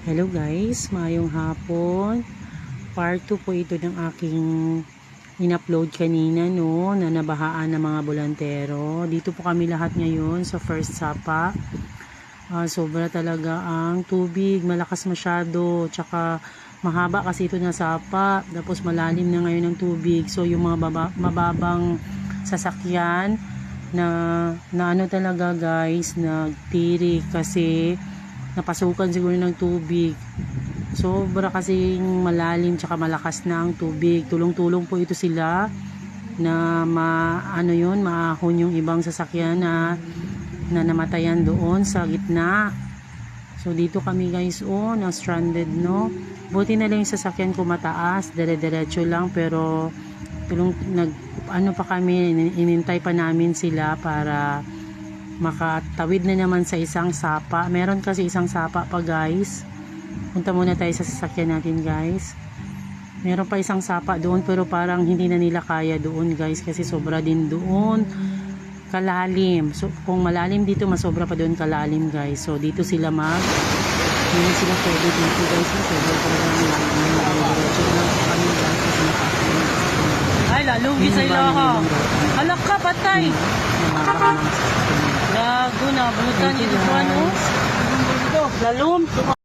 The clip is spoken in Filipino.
Hello guys, maayong hapon. Part 2 po ito ng aking in-upload kanina na nabahaan ng mga bolantero. Dito po kami lahat ngayon sa First Sapa. Sobra talaga ang tubig, malakas masyado, tsaka mahaba kasi ito na sapa, tapos malalim na ngayon ang tubig. So yung mga mababang sasakyan na ano talaga guys, nagtirik kasi napasukan siguro ng tubig. Sobra kasing malalim tsaka malakas na ang tubig. Tulong-tulong po ito sila na maahon yung ibang sasakyan na namatayan doon sa gitna. So dito kami guys na stranded Buti na lang yung sasakyan ko mataas, dire-diretso lang, pero inintay pa namin sila para makatawid na naman sa isang sapa. Meron kasi isang sapa pa guys. Punta muna tayo sa sasakyan natin guys. Meron pa isang sapa doon, pero parang hindi na nila kaya doon guys kasi sobra din doon kalalim. So kung malalim dito, masobra pa doon kalalim guys. So dito sila hindi sila pwede dito guys. Sobra talaga ang lalim. Diretso lang po kami guys kasi nakakalim. Ay, lalugi sa ilo ako. Alak ka, patay. Gago na, bulutan. Ito ano? Lalum.